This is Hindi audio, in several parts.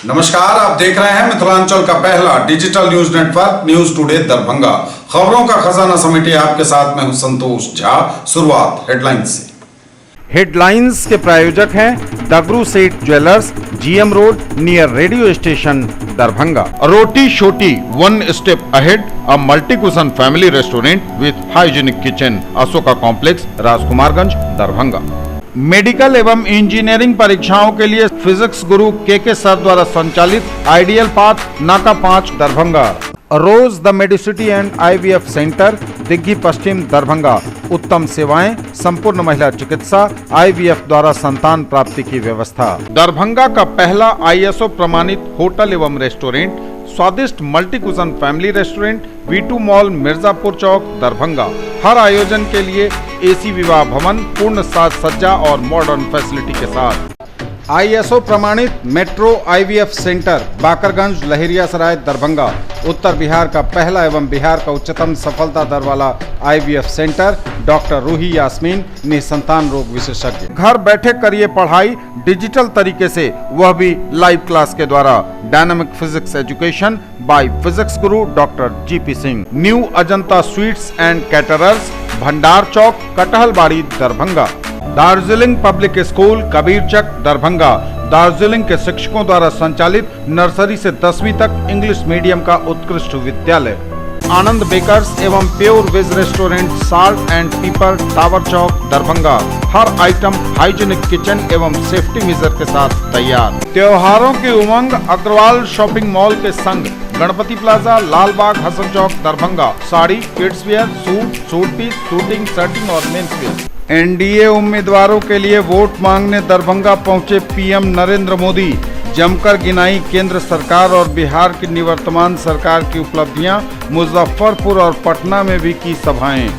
नमस्कार, आप देख रहे हैं मिथिलांचल का पहला digital news network news today Darbhanga. खबरों का खजाना समेटे आपके साथ मैं हूं संतोष झा। शुरुआत हेडलाइंस से। हेडलाइंस के प्रायोजक हैं Dagru Seth jewellers, GM road near radio station Darbhanga. Roti Shoti one step ahead, a multi cuisine family restaurant with hygienic kitchen, Ashoka complex, Rajkumarganj, Darbhanga. Medical एवं इंजीनियरिंग परीक्षाओं के लिए फिजिक्स गुरु के सर द्वारा संचालित ideal path, Naka 5, Darbhanga. Rose the medicity and IVF centre, Digghi Pashchim, Darbhanga. उत्तम सेवाएं, संपूर्ण महिला चिकित्सा, IVF द्वारा संतान प्राप्ति की व्यवस्था। दरभंगा का पहला ISO प्रमाणित होटल एवं रेस्टोरेंट, स्वादिष्ट multi cuisine family restaurant, V2 mall, Mirzapur Chowk, Darbhanga. हर आयोजन के लिए AC विवाह भवन, पूर्ण साज सज्जा और मॉडर्न फैसिलिटी के साथ। ISO प्रमाणित metro IVF centre, Bakarganj, Laheriasarai, Darbhanga. उत्तर बिहार का पहला एवं बिहार का उच्चतम सफलता दर वाला IVF centre, doctor Ruhi Yasmin, निसंतान रोग विशेषज्ञ। घर बैठे करिए पढ़ाई डिजिटल तरीके से, वह भी लाइव क्लास के द्वारा। Dynamic physics education by physics Guru doctor GP Singh. New Ajanta sweets and caterers, Bhandar Chowk, Kathalbari, Darbhanga. Darjeeling public school, Kabirchak, Darbhanga. Darjeeling के शिक्षकों द्वारा संचालित नर्सरी से 10वीं तक इंग्लिश मीडियम का उत्कृष्ट विद्यालय। आनंद बेकर्स एवं pure veg restaurant, Salt and Pepper, Tower Chowk, Darbhanga. हर आइटम हाइजीनिक किचन एवं सेफ्टी मेजर के साथ तैयार। त्योहारों की उमंग अग्रवाल शॉपिंग मॉल के संग, Ganpati plaza, Lalbagh, Hasan Chowk, Darbhanga. Sari, kids wear, suit piece, suiting, shirting और मेंस वेयर। NDA उम्मीदवारों के लिए वोट मांगने दरभंगा पहुंचे PM नरेंद्र मोदी। जमकर गिनाई केंद्र सरकार और बिहार की निवर्तमान सरकार की उपलब्धियां। मुजफ्फरपुर और पटना में भी की सभाएं।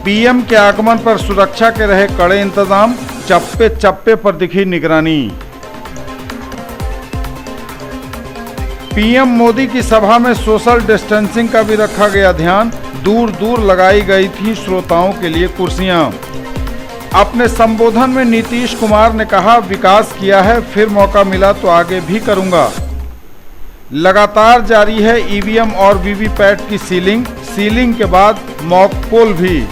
PM के आगमन पर सुरक्षा के रहे कड़े इंतजाम, चप्पे चप्पे पर दिखी निगरानी। PM मोदी की सभा में सोशल डिस्टेंसिंग का भी रखा गया ध्यान। दूर दूर लगाई गई थी श्रोताओं के लिए कुर्सियां। अपने संबोधन में नीतीश कुमार ने कहा, विकास किया है, फिर मौका मिला तो आगे भी करूंगा। लगातार जारी है EVM और VVPAT की सीलिंग के बाद मॉक पोल भी।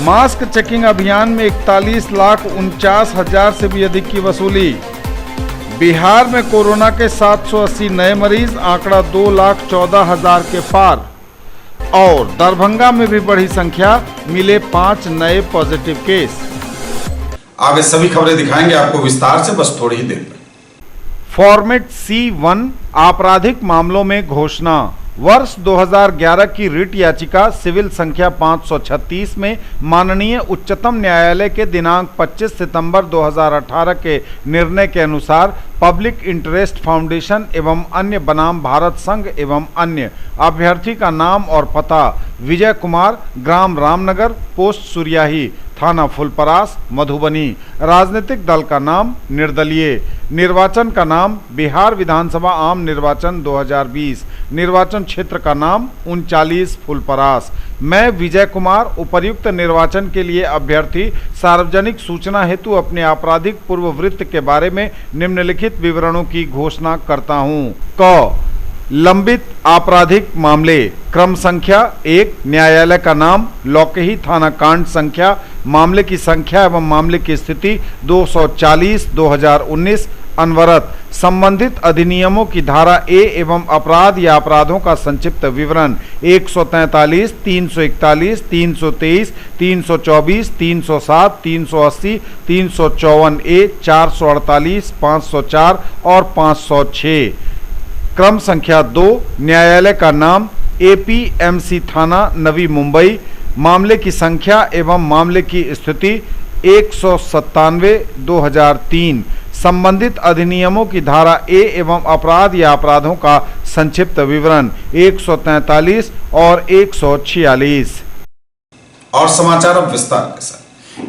मास्क चेकिंग अभियान में 41,49,000 से भी अधिक की वसूली। बिहार में कोरोना के 780 नए मरीज, आंकड़ा 2,14,000 के पार। और दरभंगा में भी बढ़ी संख्या, मिले 5 नए पॉजिटिव केस। आगे सभी खबरें दिखाएंगे आपको विस्तार से, बस थोड़ी ही देर में। फॉर्मेट C1 आपराधिक मामलों में घोषणा। वर्ष 2011 की रिट याचिका सिविल संख्या 536 में माननीय उच्चतम न्यायालय के दिनांक 25 सितंबर 2018 के निर्णय के अनुसार पब्लिक इंटरेस्ट फाउंडेशन एवं अन्य बनाम भारत संघ एवं अन्य अभ्यर्थी का नाम और पता विजय कुमार, ग्राम रामनगर, पोस्ट सुरियाही, थाना फुलपरास, मधुबनी। राजनीतिक दल का नाम निर्दलीय। निर्वाचन का नाम बिहार विधानसभा आम निर्वाचन 2020। निर्वाचन क्षेत्र का नाम 39 फुलपरास। मैं विजय कुमार उपर्युक्त निर्वाचन के लिए अभ्यर्थी सार्वजनिक सूचना हेतु अपने आपराधिक पूर्ववृत्त के बारे में निम्नलिखित विवरणों की घोषणा करता हूँ। क लंबित आपराधिक मामले, क्रम संख्या 1, न्यायालय का नाम, लौकेही थाना कांड संख्या, मामले की संख्या एवं मामले की स्थिति 240/2019, अनवरत। संबंधित अधिनियमों की धारा A एवं अपराध या अपराधों का संक्षिप्त विवरण 143, 341, 323, 324, 307, 380, 354A, 448, 504 और 506। क्रम संख्या 2, न्यायालय का नाम, APMC थाना नवी मुंबई। मामले की संख्या एवं मामले की स्थिति 197/2003। संबंधित अधिनियमों की धारा A एवं अपराध या अपराधों का संक्षिप्त विवरण 143 और 146। और समाचार अब विस्तार के साथ।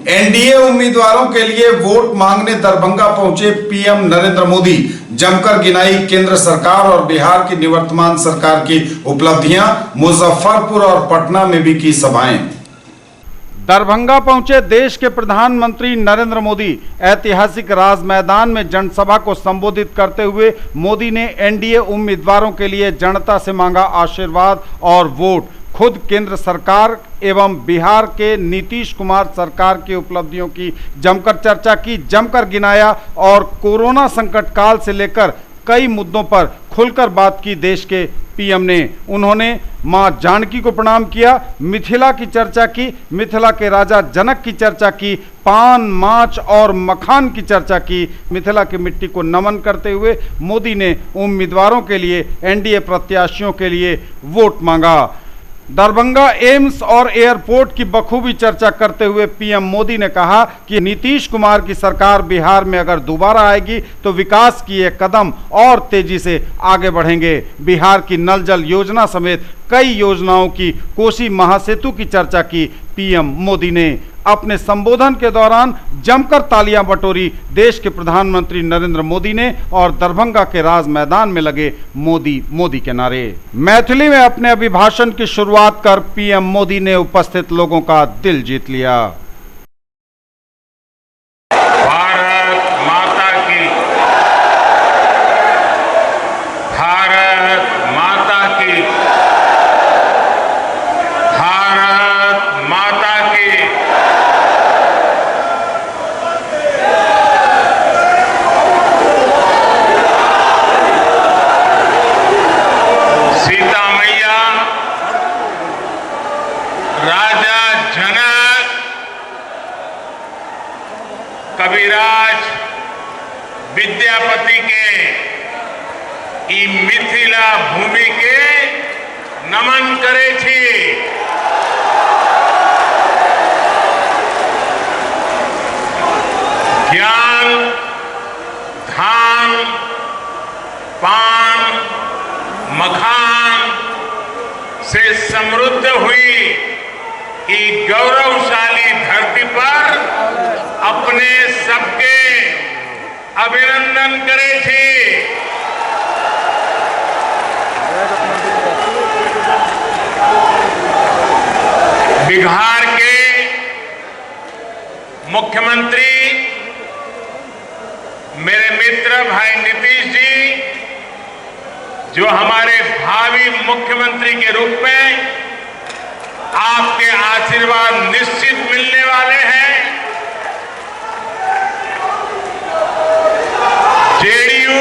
NDA उम्मीदवारों के लिए वोट मांगने दरभंगा पहुंचे PM नरेंद्र मोदी। जमकर गिनाई केंद्र सरकार और बिहार की निवर्तमान सरकार की उपलब्धियां। मुजफ्फरपुर और पटना में भी की सभाएं। दरभंगा पहुंचे देश के प्रधानमंत्री नरेंद्र मोदी। ऐतिहासिक राज मैदान में जनसभा को संबोधित करते हुए मोदी ने एनडीए उम्मीदवारों के लिए जनता से मांगा आशीर्वाद और वोट। खुद केंद्र सरकार एवं बिहार के नीतीश कुमार सरकार की उपलब्धियों की जमकर चर्चा की, जमकर गिनाया और कोरोना संकट काल से लेकर कई मुद्दों पर खुलकर बात की देश के पीएम ने। उन्होंने मां जानकी को प्रणाम किया, मिथिला की चर्चा की, मिथिला के राजा जनक की चर्चा की, पान, माछ और मखान की चर्चा की। मिथिला की मिट्टी को नमन करते हुए मोदी ने उम्मीदवारों के लिए, एनडीए प्रत्याशियों के लिए वोट मांगा। दरभंगा एम्स और एयरपोर्ट की बखूबी चर्चा करते हुए पीएम मोदी ने कहा कि नीतीश कुमार की सरकार बिहार में अगर दोबारा आएगी तो विकास की ये कदम और तेजी से आगे बढ़ेंगे। बिहार की नल जल योजना समेत कई योजनाओं की, कोसी महासेतु की चर्चा की पीएम मोदी ने। अपने संबोधन के दौरान जमकर तालियां बटोरी देश के प्रधानमंत्री नरेंद्र मोदी ने और दरभंगा के राज मैदान में लगे मोदी मोदी के नारे। मैथिली में अपने अभिभाषण की शुरुआत कर पीएम मोदी ने उपस्थित लोगों का दिल जीत लिया। भारत माता की, भारत माता की, भारत माता की। सीता मैया, राजा जनक, कविराज विद्यापति के ई मिथिला भूमि के नमन करे छी। ज्ञान, धान, पान, मखान से समृद्ध हुई ई गौरवशाली धरती पर अपने सबके अभिनंदन करे छी। बिहार के मुख्यमंत्री मेरे मित्र भाई नीतीश जी, जो हमारे भावी मुख्यमंत्री के रूप में आपके आशीर्वाद निश्चित मिलने वाले हैं। जेडीयू,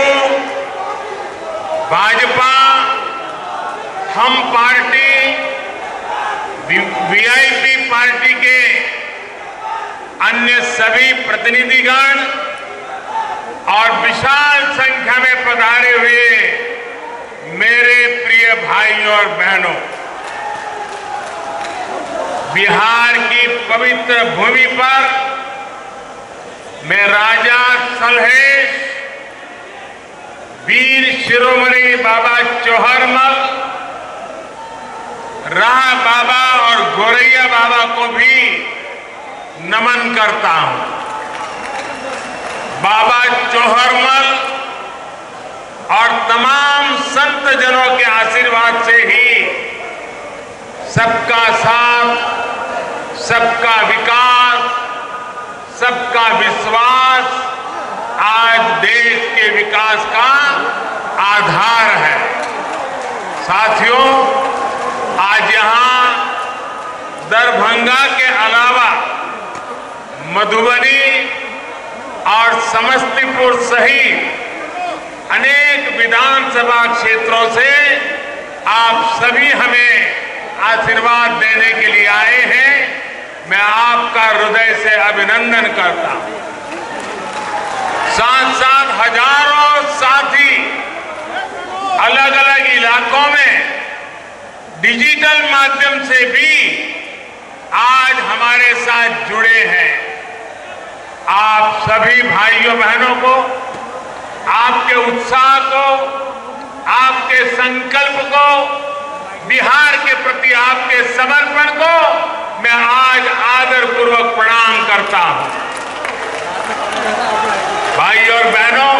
भाजपा, हम पार्टी, वीआईपी पार्टी के अन्य सभी प्रतिनिधिगण और विशाल संख्या में पधारे हुए मेरे प्रिय भाइयों और बहनों, बिहार की पवित्र भूमि पर मैं राजा सलहेश, वीर शिरोमणि बाबा चौहरमल, राह बाबा और गोरैया बाबा को भी नमन करता हूं। बाबा चौहरमल और तमाम संत जनों के आशीर्वाद से ही सबका साथ, सबका विकास, सबका विश्वास आज देश के विकास का आधार है। साथियों, आज यहां दरभंगा के अलावा मधुबनी और समस्तीपुर सहित अनेक विधानसभा क्षेत्रों से आप सभी हमें आशीर्वाद देने के लिए आए हैं। मैं आपका हृदय से अभिनंदन करता हूं। साथ साथ हजारों साथी अलग अलग इलाकों में डिजिटल माध्यम से भी आज हमारे साथ जुड़े हैं। आप सभी भाइयों बहनों को, आपके उत्साह को, आपके संकल्प को, बिहार के प्रति आपके समर्पण को मैं आज आदरपूर्वक प्रणाम करता हूं। भाई और बहनों,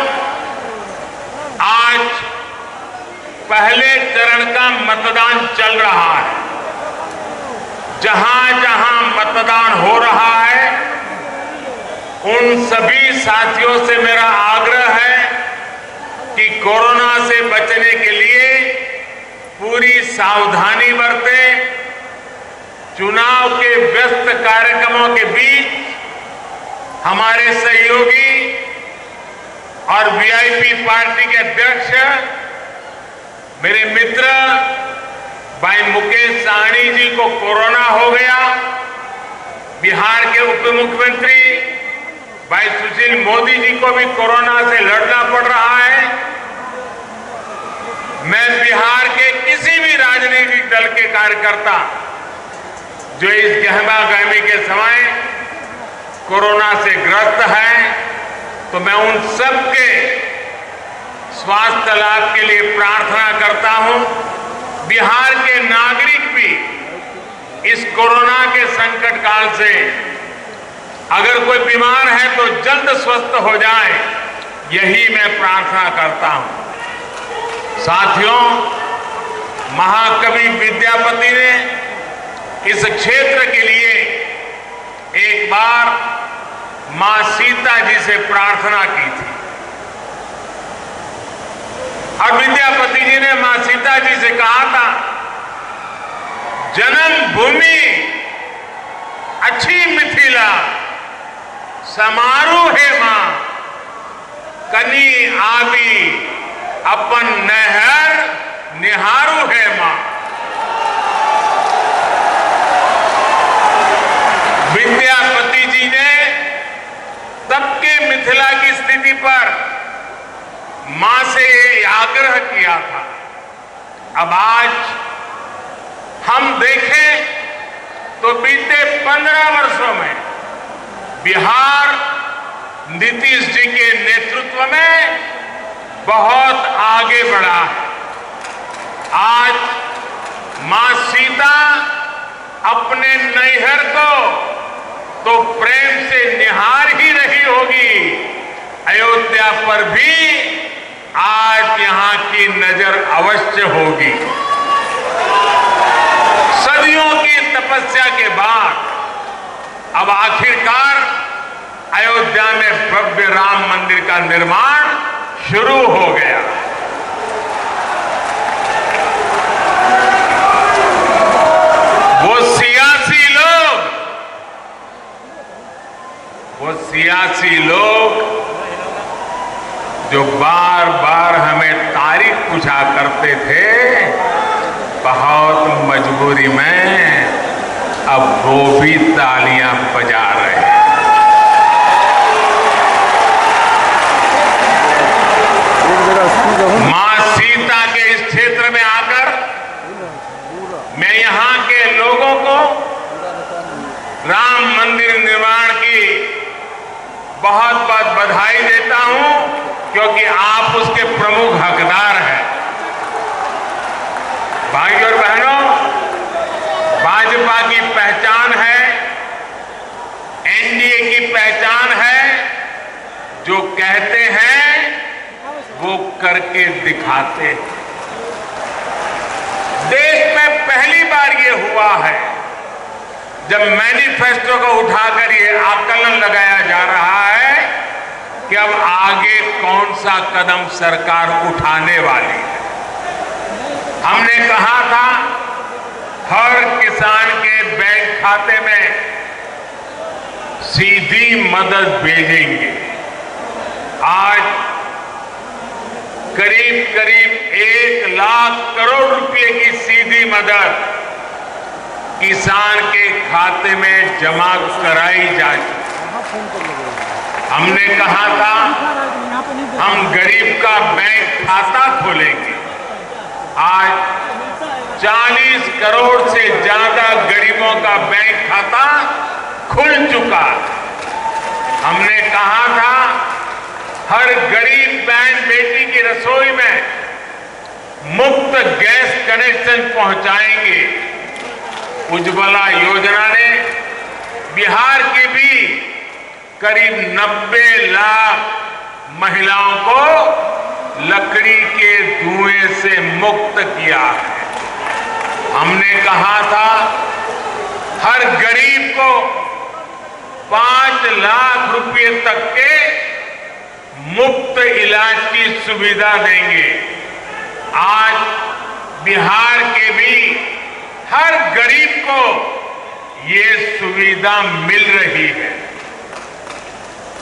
आज पहले चरण का मतदान चल रहा है। जहां जहां मतदान हो रहा है उन सभी साथियों से मेरा आग्रह है कि कोरोना से बचने के लिए पूरी सावधानी बरतें। चुनाव के व्यस्त कार्यक्रमों के बीच हमारे सहयोगी और वीआईपी पार्टी के अध्यक्ष मेरे मित्र भाई मुकेश सहनी जी को कोरोना हो गया। बिहार के उप मुख्यमंत्री भाई सुशील मोदी जी को भी कोरोना से लड़ना पड़ रहा है। मैं बिहार के किसी भी राजनीतिक दल के कार्यकर्ता जो इस गहमागहमी के समय कोरोना से ग्रस्त हैं, तो मैं उन सबके स्वास्थ्य लाभ के लिए प्रार्थना करता हूं। बिहार के नागरिक भी इस कोरोना के संकट काल से अगर कोई बीमार है तो जल्द स्वस्थ हो जाए, यही मैं प्रार्थना करता हूं। साथियों, महाकवि विद्यापति ने इस क्षेत्र के लिए एक बार मां सीता जी से प्रार्थना की थी और विद्यापति जी ने मां सीता जी से कहा था, जन्म भूमि अच्छी मिथिला समारू है मां, कनी आबी अपन नहर निहारू है मां। विद्यापति जी ने तब के मिथिला की स्थिति पर मां से ये आग्रह किया था। अब आज हम देखें तो बीते 15 वर्षों में बिहार नीतीश जी के नेतृत्व में बहुत आगे बढ़ा है। आज मां सीता अपने नैहर को तो प्रेम से निहार ही रही होगी, अयोध्या पर भी आज यहां की नजर अवश्य होगी। सदियों की तपस्या के बाद अब आखिरकार अयोध्या में भव्य राम मंदिर का निर्माण शुरू हो गया। वो सियासी लोग जो बार बार हमें तारीख पूछा करते थे, बहुत मजबूरी में अब वो भी तालियां बजा रहे हैं। मां सीता के इस क्षेत्र में आकर मैं यहां के लोगों को राम मंदिर निर्माण की बहुत बहुत बधाई देता हूं, क्योंकि आप उसके प्रमुख हकदार हैं। भाइयों और बहनों, भाजपा की पहचान है, एनडीए की पहचान है, जो कहते हैं वो करके दिखाते हैं। देश में पहली बार ये हुआ है जब मैनिफेस्टो को उठाकर ये आकलन लगाया जा रहा है कि अब आगे कौन सा कदम सरकार उठाने वाली है। हमने कहा था हर किसान के बैंक खाते में सीधी मदद भेजेंगे। आज करीब करीब 1 लाख करोड़ रुपए की सीधी मदद किसान के खाते में जमा कराई जा चुकी। हमने कहा था हम गरीब का बैंक खाता खोलेंगे। आज 40 करोड़ से ज्यादा गरीबों का बैंक खाता खुल चुका है। हमने कहा था हर गरीब बहन बेटी की रसोई में मुफ्त गैस कनेक्शन पहुंचाएंगे। उज्ज्वला योजना ने बिहार की भी करीब 90 लाख महिलाओं को लकड़ी के धुएं से मुक्त किया है। हमने कहा था 5 लाख रुपए तक के मुफ्त इलाज की सुविधा देंगे। आज बिहार के भी हर गरीब को ये सुविधा मिल रही है।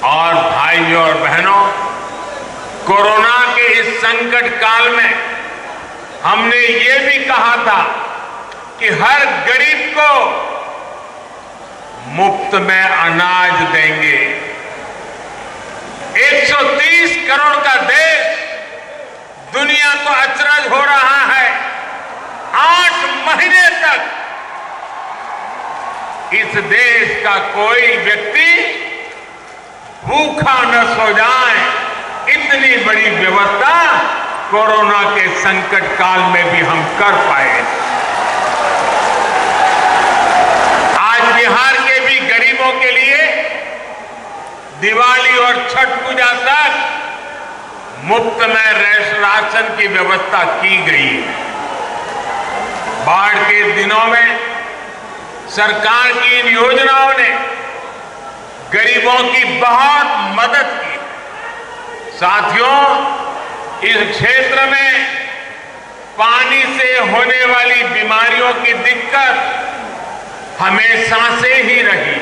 और भाइयों और बहनों, कोरोना के इस संकट काल में हमने ये भी कहा था कि हर गरीब को मुफ्त में अनाज देंगे। 130 करोड़ का देश दुनिया को अचरज हो रहा है। 8 महीने तक इस देश का कोई व्यक्ति भूखा न सो जाए, इतनी बड़ी व्यवस्था कोरोना के संकट काल में भी हम कर पाए। आज बिहार के भी गरीबों के लिए दिवाली और छठ पूजा तक मुफ्त में राशन की व्यवस्था की गई है। बाढ़ के दिनों में सरकार की इन योजनाओं ने गरीबों की बहुत मदद की। साथियों, इस क्षेत्र में पानी से होने वाली बीमारियों की दिक्कत हमेशा से ही रही।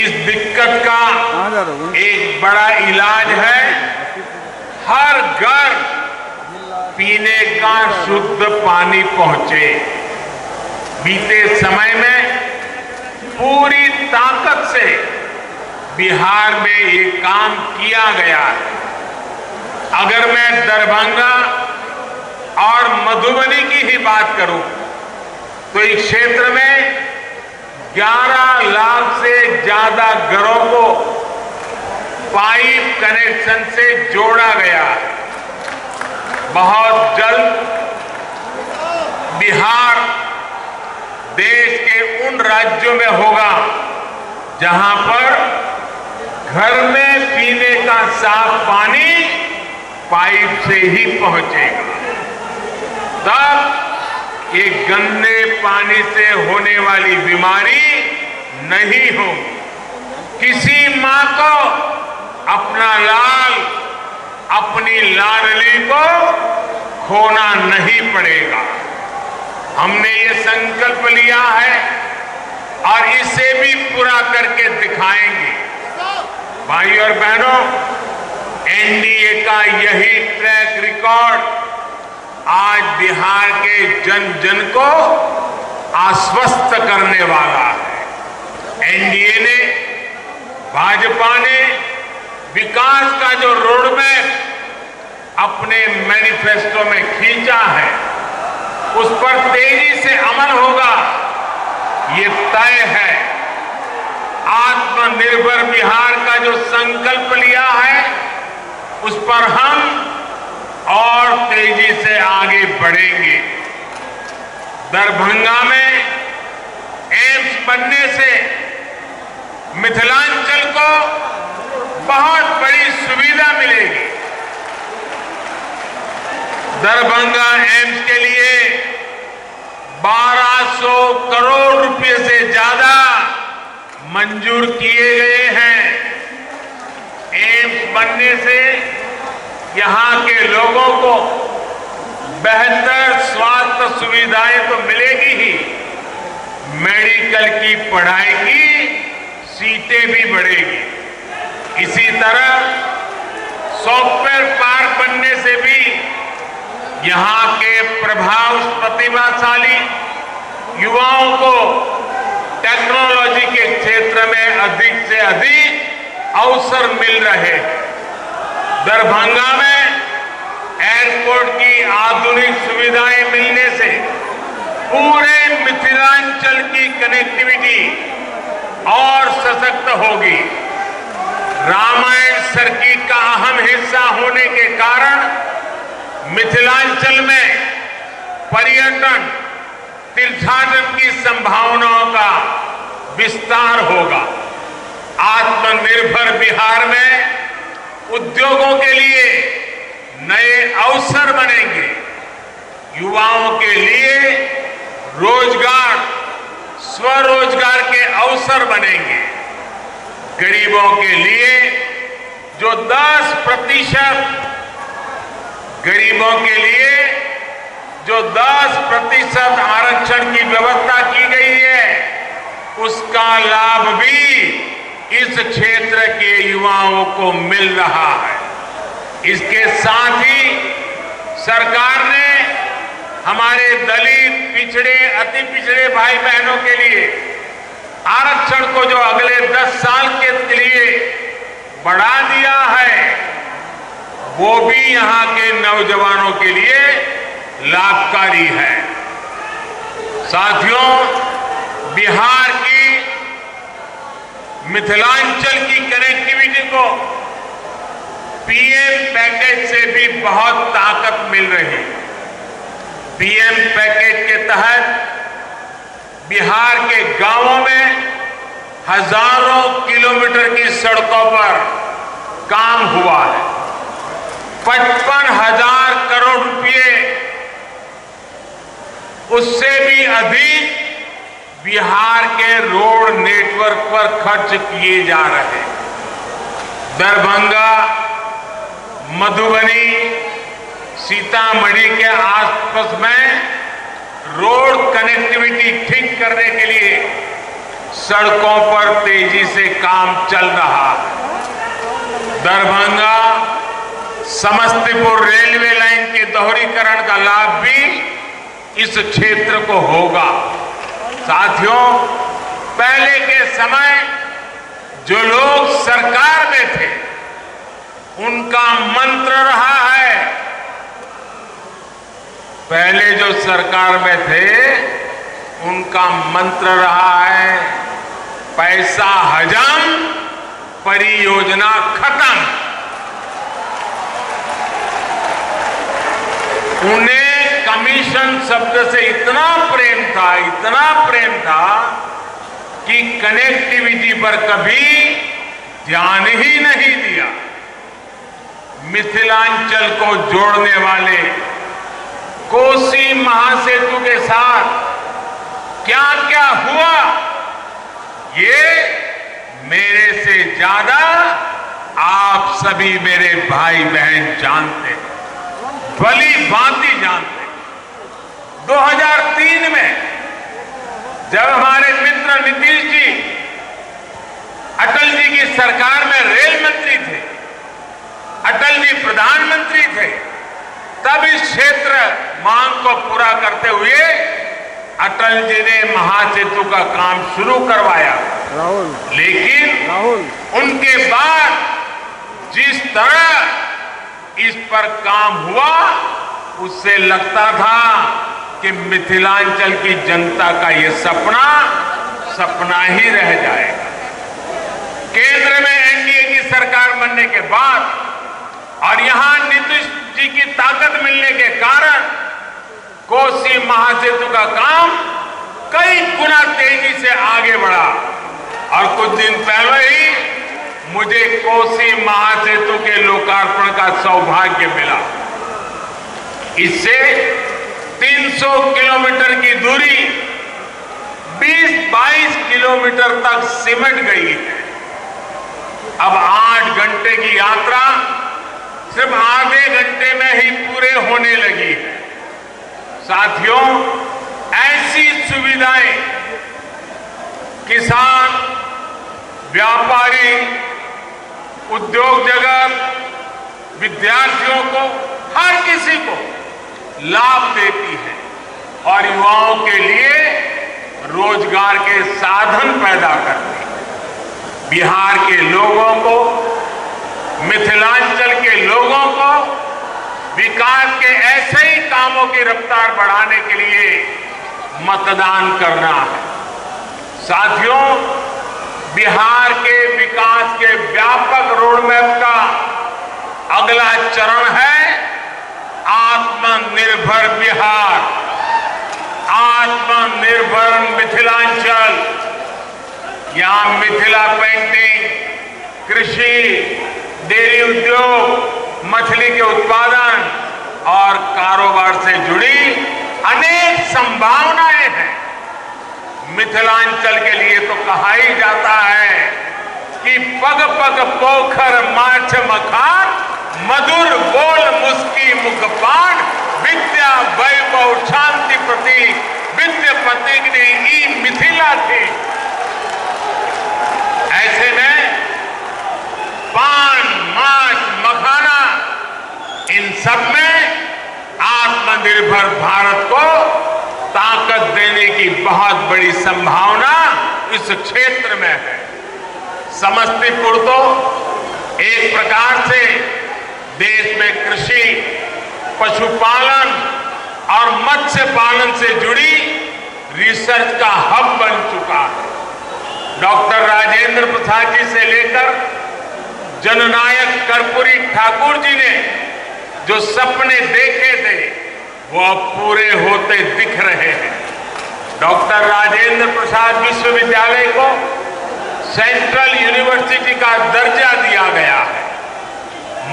इस दिक्कत का एक बड़ा इलाज है हर घर पीने का शुद्ध पानी पहुंचे। बीते समय में पूरी ताकत से बिहार में ये काम किया गया है। अगर मैं दरभंगा और मधुबनी की ही बात करूं तो इस क्षेत्र में 11 लाख से ज्यादा घरों को पाइप कनेक्शन से जोड़ा गया। बहुत जल्द बिहार देश के उन राज्यों में होगा जहां पर घर में पीने का साफ पानी पाइप से ही पहुंचेगा। तब ये गंदे पानी से होने वाली बीमारी नहीं होगी। किसी मां को अपना लाल, अपनी लाडली को खोना नहीं पड़ेगा। हमने ये संकल्प लिया है और इसे भी पूरा करके दिखाएंगे। भाई और बहनों, एनडीए का यही ट्रैक रिकॉर्ड आज बिहार के जन जन को आश्वस्त करने वाला है। एनडीए ने, भाजपा ने विकास का जो रोडमैप अपने मैनिफेस्टो में खींचा है, उस पर तेजी से अमल होगा, ये तय है। आत्मनिर्भर बिहार का जो संकल्प लिया है, उस पर हम और तेजी से आगे बढ़ेंगे। दरभंगा में एम्स बनने से मिथिलांचल को बहुत बड़ी सुविधा मिलेगी। दरभंगा एम्स के लिए 1200 करोड़ रुपए से ज्यादा मंजूर किए गए हैं। एम्स बनने से यहां के लोगों को बेहतर स्वास्थ्य सुविधाएं तो मिलेगी ही, मेडिकल की पढ़ाई की सीटें भी बढ़ेगी। इसी तरह सॉफ्टवेयर पार्क बनने से भी यहां के प्रतिभाशाली युवाओं को टेक्नोलॉजी के क्षेत्र में अधिक से अधिक अवसर मिल रहे हैं। दरभंगा में एयरपोर्ट की आधुनिक सुविधाएं मिलने से पूरे मिथिलांचल की कनेक्टिविटी और सशक्त होगी। रामायण सर्किट का अहम हिस्सा होने के कारण मिथिलांचल में पर्यटन, तीर्थाटन की संभावनाओं का विस्तार होगा। आत्मनिर्भर बिहार में उद्योगों के लिए नए अवसर बनेंगे। युवाओं के लिए रोजगार, स्वरोजगार के अवसर बनेंगे। गरीबों के लिए जो 10% गरीबों के लिए जो 10% आरक्षण की व्यवस्था की गई है, उसका लाभ भी इस क्षेत्र के युवाओं को मिल रहा है। इसके साथ ही सरकार ने हमारे दलित, पिछड़े, अति पिछड़े भाई बहनों के लिए आरक्षण को जो अगले 10 साल के लिए बढ़ा दिया है, वो भी यहां के नौजवानों के लिए लाभकारी है। साथियों, बिहार की मिथिलांचल की कनेक्टिविटी को पीएम पैकेज से भी बहुत ताकत मिल रही है। पीएम पैकेज के तहत बिहार के गांवों में हजारों किलोमीटर की सड़कों पर काम हुआ है। 55,000 करोड़ रुपए, उससे भी अधिक बिहार के रोड नेटवर्क पर खर्च किए जा रहे हैं। दरभंगा, मधुबनी, सीतामढ़ी के आसपास में रोड कनेक्टिविटी ठीक करने के लिए सड़कों पर तेजी से काम चल रहा है। दरभंगा समस्तीपुर रेलवे लाइन के दोहरीकरण का लाभ भी इस क्षेत्र को होगा। साथियों, पहले के समय जो लोग सरकार में थे, उनका मंत्र रहा है, पहले जो सरकार में थे उनका मंत्र रहा है, पैसा हजम, परियोजना खत्म। उन्हें कमीशन शब्द से इतना प्रेम था कि कनेक्टिविटी पर कभी ध्यान ही नहीं दिया। मिथिलांचल को जोड़ने वाले कोसी महासेतु के साथ क्या क्या हुआ, ये मेरे से ज्यादा आप सभी मेरे भाई बहन जानते हैं, भली भांति जानते हैं। 2003 में जब हमारे मित्र नीतीश जी अटल जी की सरकार में रेल मंत्री थे, अटल जी प्रधानमंत्री थे, तब इस क्षेत्र मांग को पूरा करते हुए अटल जी ने महासेतु का काम शुरू करवाया। लेकिन उनके बाद जिस तरह इस पर काम हुआ, उससे लगता था कि मिथिलांचल की जनता का ये सपना ही रह जाएगा। केंद्र में एनडीए की सरकार बनने के बाद और यहां नीतीश जी की ताकत मिलने के कारण कोसी महासेतु का काम कई गुना तेजी से आगे बढ़ा और कुछ दिन पहले ही मुझे कोसी महासेतु के लोकार्पण का सौभाग्य मिला। इससे 300 किलोमीटर की दूरी 20-22 किलोमीटर तक सिमट गई है। अब 8 घंटे की यात्रा सिर्फ आधे घंटे में ही पूरे होने लगी है। साथियों, ऐसी सुविधाएं किसान, व्यापारी, उद्योग जगत, विद्यार्थियों को, हर किसी को लाभ देती है और युवाओं के लिए रोजगार के साधन पैदा करती है। बिहार के लोगों को, मिथिलांचल के लोगों को विकास के ऐसे ही कामों की रफ्तार बढ़ाने के लिए मतदान करना है। साथियों, बिहार के विकास के व्यापक रोडमैप का अगला चरण है आत्मनिर्भर बिहार, आत्मनिर्भर मिथिलांचल। यहां मिथिला पेंटिंग, कृषि, डेयरी उद्योग, मछली के उत्पादन और कारोबार से जुड़ी अनेक संभावनाएं हैं। मिथिलांचल के लिए तो कहा ही जाता है कि पग पग पोखर माछ मखान, मधुर बोल मुस्की मुखपान, विद्या वैभव शांति प्रतीक, विद्या प्रतिग्नि ई मिथिला थी। ऐसे में पान, माछ, मखाना, इन सब में आत्मनिर्भर भारत को ताकत देने की बहुत बड़ी संभावना इस क्षेत्र में है। समस्तीपुर तो एक प्रकार से देश में कृषि, पशुपालन और मत्स्य पालन से जुड़ी रिसर्च का हब बन चुका है। डॉक्टर राजेंद्र प्रसाद जी से लेकर जननायक कर्पूरी ठाकुर जी ने जो सपने देखे थे वो अब पूरे होते दिख रहे हैं। डॉक्टर राजेंद्र प्रसाद विश्वविद्यालय को सेंट्रल यूनिवर्सिटी का दर्जा दिया गया है।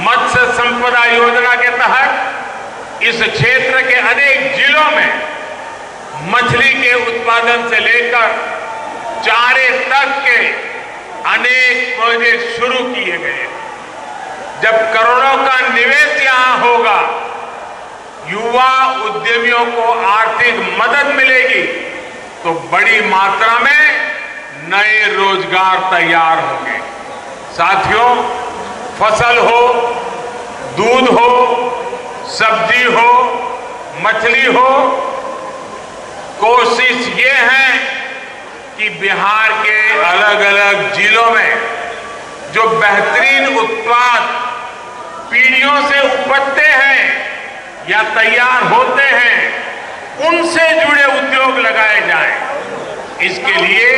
मत्स्य संपदा योजना के तहत इस क्षेत्र के अनेक जिलों में मछली के उत्पादन से लेकर चारे तक के अनेक प्रोजेक्ट शुरू किए गए। जब करोड़ों का निवेश यहां होगा, युवा उद्यमियों को आर्थिक मदद मिलेगी, तो बड़ी मात्रा में नए रोजगार तैयार होंगे। साथियों, फसल हो, दूध हो, सब्जी हो, मछली हो, कोशिश ये है कि बिहार के अलग अलग जिलों में जो बेहतरीन उत्पाद पीढ़ियों से उपजते हैं या तैयार होते हैं, उनसे जुड़े उद्योग लगाए जाएं। इसके लिए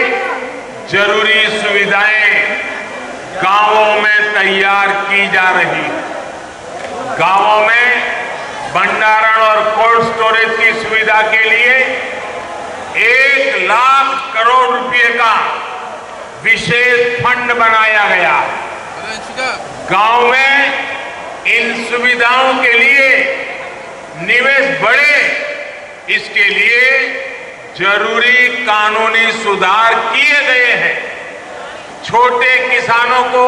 जरूरी सुविधाएं गांवों में तैयार की जा रही है। गांवों में भंडारण और कोल्ड स्टोरेज की सुविधा के लिए 1 लाख करोड़ रुपए का विशेष फंड बनाया गया। गांव में इन सुविधाओं के लिए निवेश बढ़े, इसके लिए जरूरी कानूनी सुधार किए गए हैं। छोटे किसानों को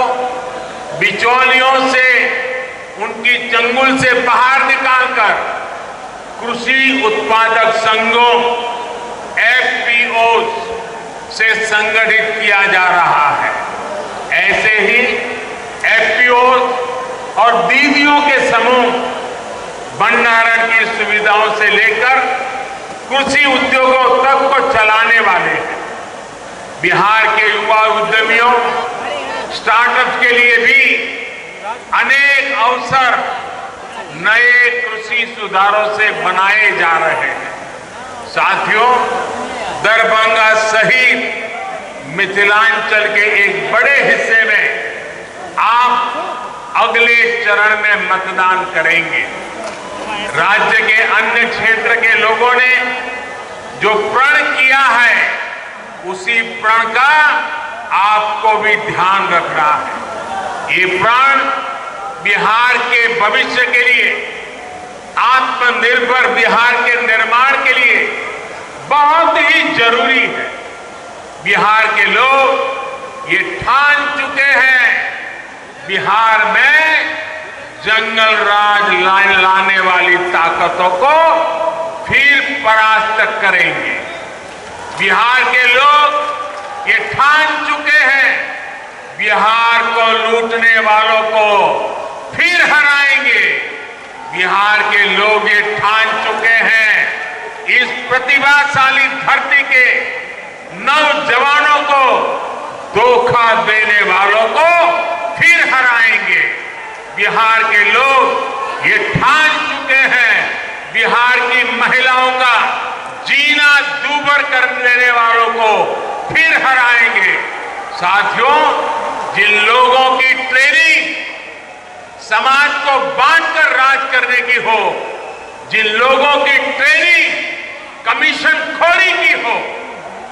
बिचौलियों से, उनकी चंगुल से बाहर निकालकर कृषि उत्पादक संघों FPOs से संगठित किया जा रहा है। ऐसे ही FPOs और दीदियों के समूह भंडारण की सुविधाओं से लेकर कृषि उद्योगों तक को चलाने वाले हैं। बिहार के युवा उद्यमियों, स्टार्टअप के लिए भी अनेक अवसर नए कृषि सुधारों से बनाए जा रहे हैं। साथियों, दरभंगा सहित मिथिलांचल के एक बड़े हिस्से में आप अगले चरण में मतदान करेंगे। राज्य के अन्य क्षेत्र के लोगों ने जो प्रण किया है, उसी प्रण का आपको भी ध्यान रखना है। ये प्रण बिहार के भविष्य के लिए, आत्मनिर्भर बिहार के निर्माण के लिए बहुत ही जरूरी है। बिहार के लोग ये ठान चुके हैं, बिहार में जंगल राज लाने वाली ताकतों को फिर परास्त करेंगे। बिहार के लोग ये ठान चुके हैं, बिहार को लूटने वालों को फिर हराएंगे। बिहार के लोग ये ठान चुके हैं, इस प्रतिभाशाली धरती के नौजवानों को धोखा देने वालों को फिर हराएंगे। बिहार के लोग ये ठान चुके हैं, बिहार की महिलाओं का जीना दूभर कर देने वालों को फिर हराएंगे। साथियों, जिन लोगों की ट्रेनिंग समाज को बांटकर राज करने की हो, जिन लोगों की ट्रेनिंग कमीशन खोरी की हो,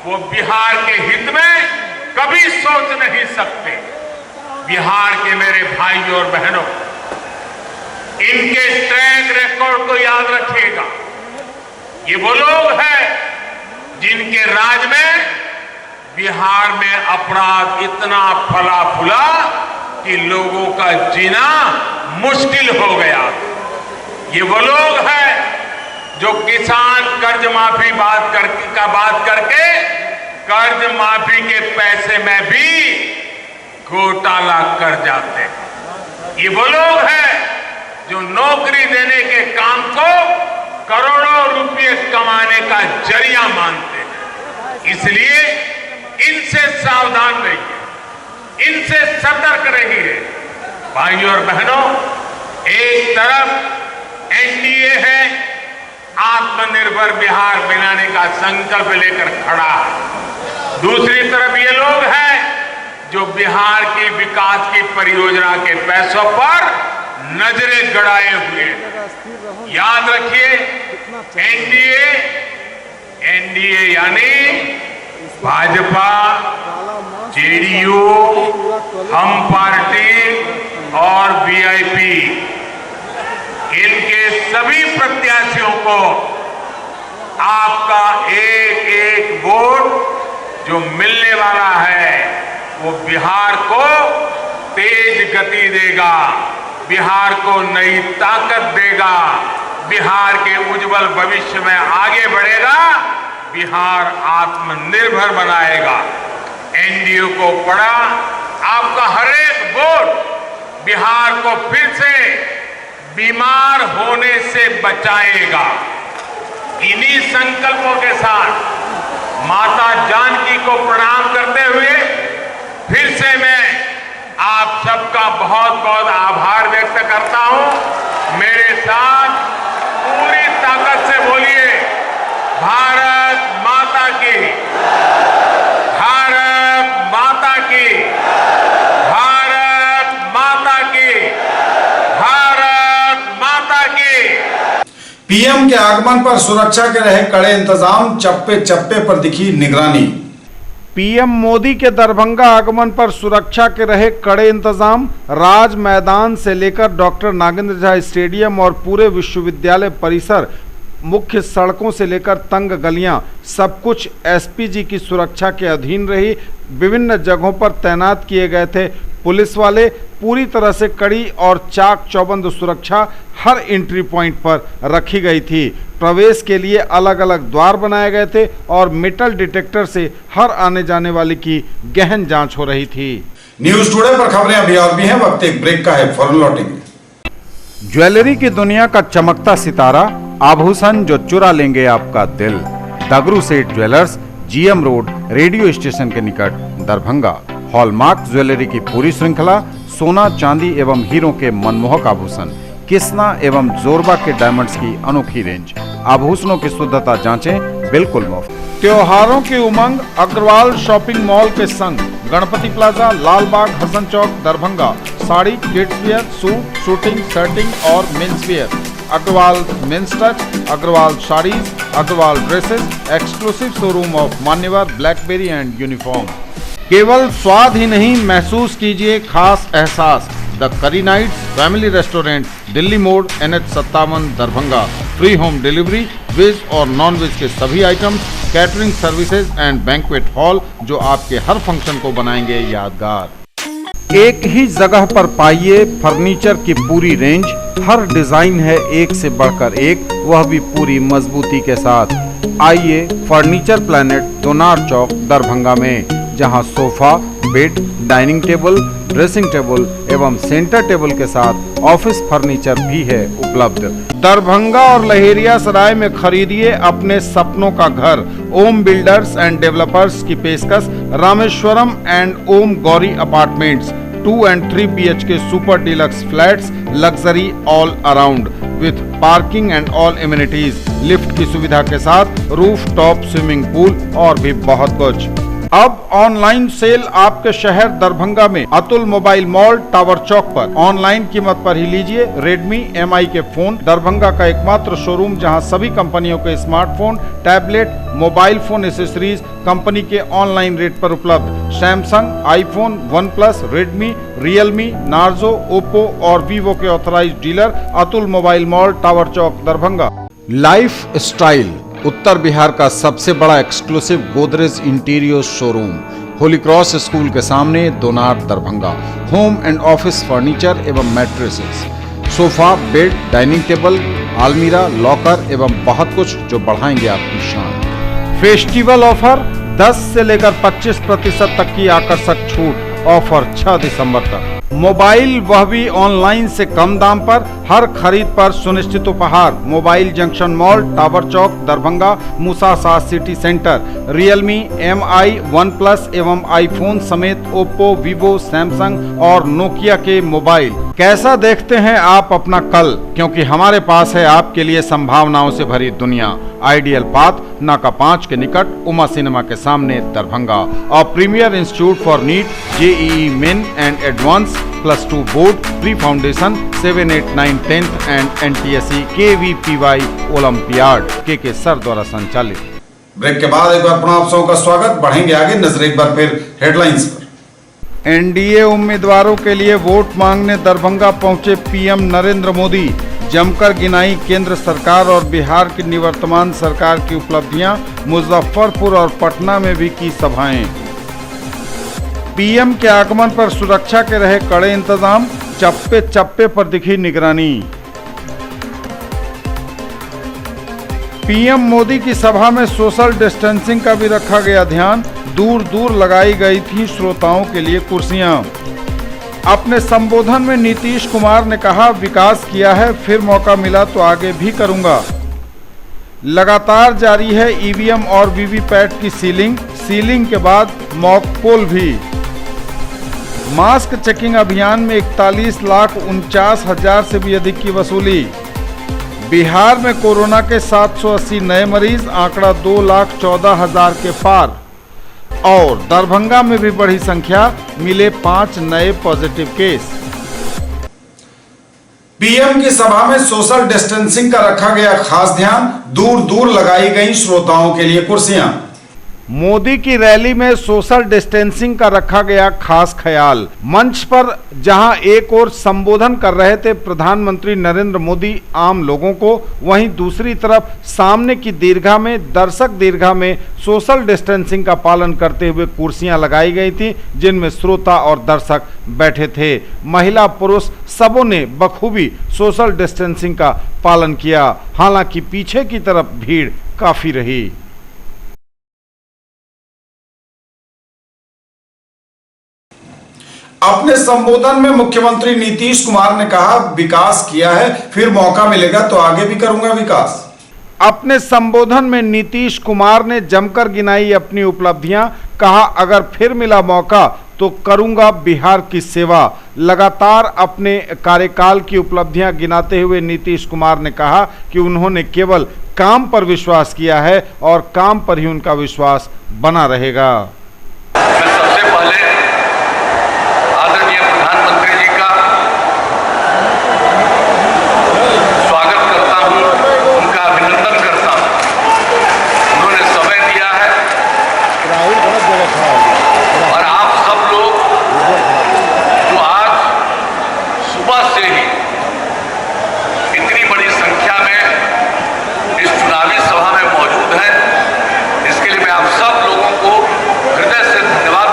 वो बिहार के हित में कभी सोच नहीं सकते। बिहार के मेरे भाइयों और बहनों, इनके ट्रैक रिकॉर्ड को याद रखिएगा। ये वो लोग हैं जिनके राज में बिहार में अपराध इतना फला फूला कि लोगों का जीना मुश्किल हो गया। ये वो लोग हैं जो किसान कर्ज माफी बात करके कर्ज माफी के पैसे में भी घोटाला कर जाते हैं। ये वो लोग हैं जो नौकरी देने के काम को करोड़ों रुपए कमाने का जरिया मानते हैं। इसलिए इनसे सावधान रहिए, इनसे सतर्क रहिए। भाइयों और बहनों, एक तरफ एनडीए है, आत्मनिर्भर बिहार बनाने का संकल्प लेकर खड़ा है। दूसरी तरफ ये लोग हैं जो बिहार की विकास की परियोजना के पैसों पर नजरें गड़ाए हुए। याद रखिए, एनडीए यानी भाजपा, जेडीयू, हम पार्टी और वीआईपी, इनके सभी प्रत्याशियों को आपका एक एक वोट जो मिलने वाला है वो बिहार को तेज गति देगा, बिहार को नई ताकत देगा, बिहार के उज्जवल भविष्य में आगे बढ़ेगा, बिहार आत्मनिर्भर बनाएगा। एनडीए को पड़ा आपका हर एक वोट बिहार को फिर से बीमार होने से बचाएगा। इन्हीं संकल्पों के साथ माता जानकी को प्रणाम करते हुए फिर से मैं आप सबका बहुत बहुत आभार व्यक्त करता हूं। मेरे साथ पूरी ताकत से बोलिए, भारत माता की, भारत माता की, भारत माता की, भारत माता की। पीएम के आगमन पर सुरक्षा के रहे कड़े इंतजाम, चप्पे चप्पे पर दिखी निगरानी। पीएम मोदी के दरभंगा आगमन पर सुरक्षा के रहे कड़े इंतजाम। राज मैदान से लेकर डॉक्टर नागेंद्र झा स्टेडियम और पूरे विश्वविद्यालय परिसर, मुख्य सड़कों से लेकर तंग गलियां, सब कुछ एसपीजी की सुरक्षा के अधीन रही। विभिन्न जगहों पर तैनात किए गए थे पुलिस वाले। पूरी तरह से कड़ी और चाक चौबंद सुरक्षा हर एंट्री पॉइंट पर रखी गई थी। प्रवेश के लिए अलग अलग द्वार बनाए गए थे और मेटल डिटेक्टर से हर आने जाने वाले की गहन जांच हो रही थी। न्यूज टुडे पर खबरें अभी और भी हैं, वक्त एक ब्रेक का है, फौरन लौटेंगे। ज्वेलरी की दुनिया का चमकता सितारा, आभूषण जो चुरा लेंगे आपका दिल। दगरू Seth jewellers, GM road, radio station के निकट, दरभंगा। हॉलमार्क ज्वेलरी की पूरी श्रृंखला, सोना चांदी एवं हीरों के मनमोहक आभूषण, किस्ना एवं जोरबा के डायमंड्स की अनोखी रेंज। आभूषणों की शुद्धता जांचें, बिल्कुल मुफ्त। त्योहारों की उमंग अग्रवाल शॉपिंग मॉल के संग, Ganpati plaza, Lalbagh, Hasan Chowk, Darbhanga. Sari, kids wear, suit, suiting, shirting और men's wear. Agarwal men's touch, Agarwal saris, Agarwal dresses, exclusive showroom of Manyavar, Blackberry and uniform. केवल स्वाद ही नहीं, महसूस कीजिए खास एहसास। द करी nights family restaurant, Delhi Mod, NH57, Darbhanga. Free home delivery, veg और नॉन वेज के सभी items, catering services and banquet hall जो आपके हर फंक्शन को बनाएंगे यादगार। एक ही जगह पर पाइए फर्नीचर की पूरी रेंज। हर डिजाइन है एक से बढ़कर एक, वह भी पूरी मजबूती के साथ। आइए फर्नीचर प्लैनेट, दोनार चौक, दरभंगा में, जहां sofa, bed, dining table, dressing table एवं सेंटर टेबल के साथ ऑफिस फर्नीचर भी है उपलब्ध। दरभंगा और लहेरियासराय में खरीदिए अपने सपनों का घर। ओम बिल्डर्स एंड डेवलपर्स की पेशकश। Rameshwaram and Om Gauri apartments, 2 and 3 BHK super deluxe flats, luxury all around with parking and all amenities, lift की सुविधा के साथ, रूफ टॉप स्विमिंग पूल और भी बहुत कुछ। अब ऑनलाइन सेल आपके शहर दरभंगा में Atul mobile mall, tower Chowk पर। ऑनलाइन कीमत पर ही लीजिए Redmi MI के फोन। दरभंगा का एकमात्र शोरूम जहां सभी कंपनियों के smartphone, tablet, mobile phone accessories company के ऑनलाइन रेट पर उपलब्ध। Samsung, iPhone, OnePlus, Redmi, Realme, Narzo, Oppo और Vivo के authorised dealer Atul mobile mall, tower Chowk, Darbhanga. Life style उत्तर बिहार का सबसे बड़ा exclusive Godrej interior showroom holy cross school के सामने Donar Darbhanga. Home and office furniture एवं mattresses, sofa, bed, dining table, आलमीरा, लॉकर एवं बहुत कुछ जो बढ़ाएंगे आपकी शान। फेस्टिवल ऑफर 10 से लेकर 25% तक की आकर्षक छूट। ऑफर 6 दिसंबर तक। मोबाइल वह भी ऑनलाइन से कम दाम पर, हर खरीद पर सुनिश्चित उपहार। Mobile junction mall, tower Chowk, Darbhanga, मूसा सात city centre. Realme, MI, OnePlus एवं आईफोन समेत ओप्पो, वीवो, सैमसंग और नोकिया के मोबाइल। कैसा देखते हैं आप अपना कल, क्योंकि हमारे पास है आपके लिए संभावनाओं से भरी दुनिया। आइडियल पाथ, नाका 5 के निकट, उमा सिनेमा के सामने, दरभंगा। और premier institute for NEET, JEE main and advance, +2 board, pre foundation, 7, 8, 9, 10th and NTSE KVPY olympiad के सर द्वारा संचालित। ब्रेक के बाद एक बार पुनः आप सबका स्वागत। बढ़ेंगे आगे, नजर एक बार फिर हेडलाइंस पर। NDA उम्मीदवारों के लिए वोट मांगने दरभंगा पहुंचे PM नरेंद्र मोदी। जमकर गिनाई केंद्र सरकार और बिहार की निवर्तमान सरकार की उपलब्धियां। मुजफ्फरपुर और पटना में भी की सभाएं। PM के आगमन पर सुरक्षा के रहे कड़े इंतजाम, चप्पे चप्पे पर दिखी निगरानी। PM मोदी की सभा में सोशल डिस्टेंसिंग का भी रखा गया ध्यान। दूर दूर लगाई गई थी श्रोताओं के लिए कुर्सियां। अपने संबोधन में नीतीश कुमार ने कहा, विकास किया है, फिर मौका मिला तो आगे भी करूंगा। लगातार जारी है EVM और VVPAT की सीलिंग के बाद मॉक पोल भी। मास्क चेकिंग अभियान में 41,49,000 से भी अधिक की वसूली। बिहार में कोरोना के 780 नए मरीज, आंकड़ा 2,14,000 के पार। और दरभंगा में भी बढ़ी संख्या, मिले 5 नए पॉजिटिव केस। PM की सभा में सोशल डिस्टेंसिंग का रखा गया खास ध्यान। दूर दूर लगाई गई श्रोताओं के लिए कुर्सियां। मोदी की रैली में सोशल डिस्टेंसिंग का रखा गया खास ख्याल। मंच पर जहां एक ओर संबोधन कर रहे थे प्रधानमंत्री नरेंद्र मोदी आम लोगों को, वहीं दूसरी तरफ सामने की दीर्घा में, दर्शक दीर्घा में सोशल डिस्टेंसिंग का पालन करते हुए कुर्सियां लगाई गई थी, जिनमें श्रोता और दर्शक बैठे थे। महिला पुरुष सबों ने बखूबी सोशल डिस्टेंसिंग का पालन किया। हालांकि पीछे की तरफ भीड़ काफी रही। अपने संबोधन में मुख्यमंत्री नीतीश कुमार ने कहा, विकास किया है, फिर मौका मिलेगा तो आगे भी करूंगा विकास। अपने संबोधन में नीतीश कुमार ने जमकर गिनाई अपनी उपलब्धियां। कहा, अगर फिर मिला मौका तो करूंगा बिहार की सेवा। लगातार अपने कार्यकाल की उपलब्धियां गिनाते हुए नीतीश कुमार ने कहा कि उन्होंने केवल काम पर विश्वास किया है और काम पर ही उनका विश्वास बना रहेगा। सभा में मौजूद है, इसके लिए मैं आप सब लोगों को हृदय से धन्यवाद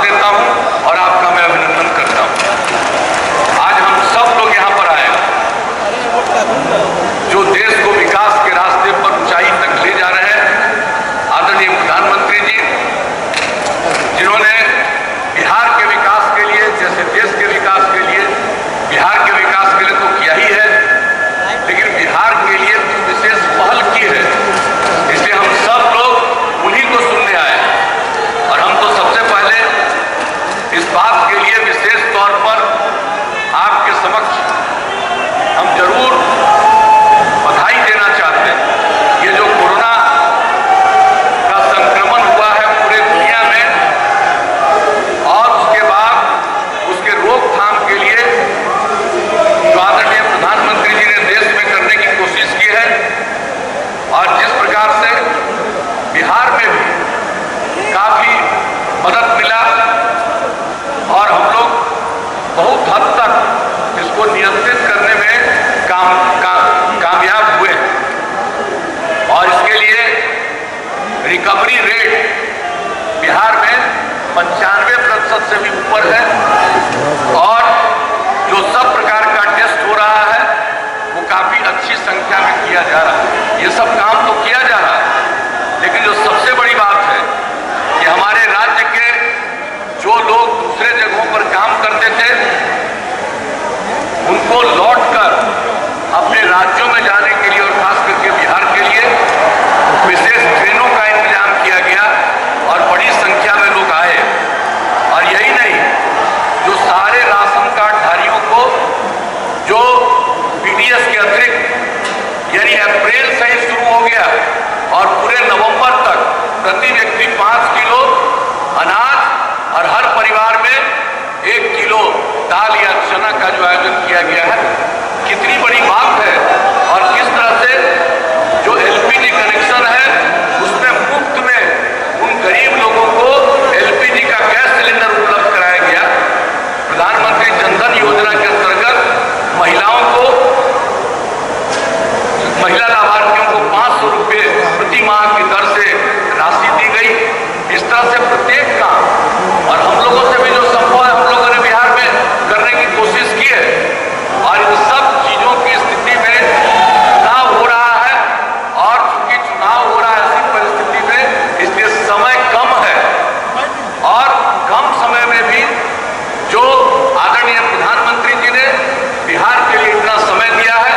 जो लोग दूसरे जगहों पर काम करते थे उनको लौटकर अपने राज्यों में जाने के लिए और खास करके बिहार के लिए विशेष ट्रेनों का इंतजाम किया गया और बड़ी संख्या में लोग आए। और यही नहीं, जो सारे राशन कार्डधारियों को जो पीडीएस के अतिरिक्त यानी अप्रैल से ही शुरू हो गया और पूरे नवंबर तक प्रति व्यक्ति 5 किलो अनाज और हर परिवार में 1 किलो दाल या चना का जो आयोजन किया गया है, कितनी बड़ी बात है। और किस तरह से जो एलपीजी कनेक्शन है उसमें मुफ्त में उन गरीब लोगों को एलपीजी का गैस सिलेंडर उपलब्ध कराया गया। प्रधानमंत्री जनधन योजना के अंतर्गत महिला लाभार्थियों को 500 रुपये प्रति माह की दर से राशि दी गई। इस तरह से प्रत्येक काम और हम लोगों से भी जो संभव है हम लोगों ने बिहार में करने की कोशिश की है। और इन सब चीजों की स्थिति में चुनाव हो रहा है और चूंकि चुनाव हो रहा है ऐसी परिस्थिति में इसलिए समय कम है और कम समय में भी जो आदरणीय प्रधानमंत्री जी ने बिहार के लिए इतना समय दिया है,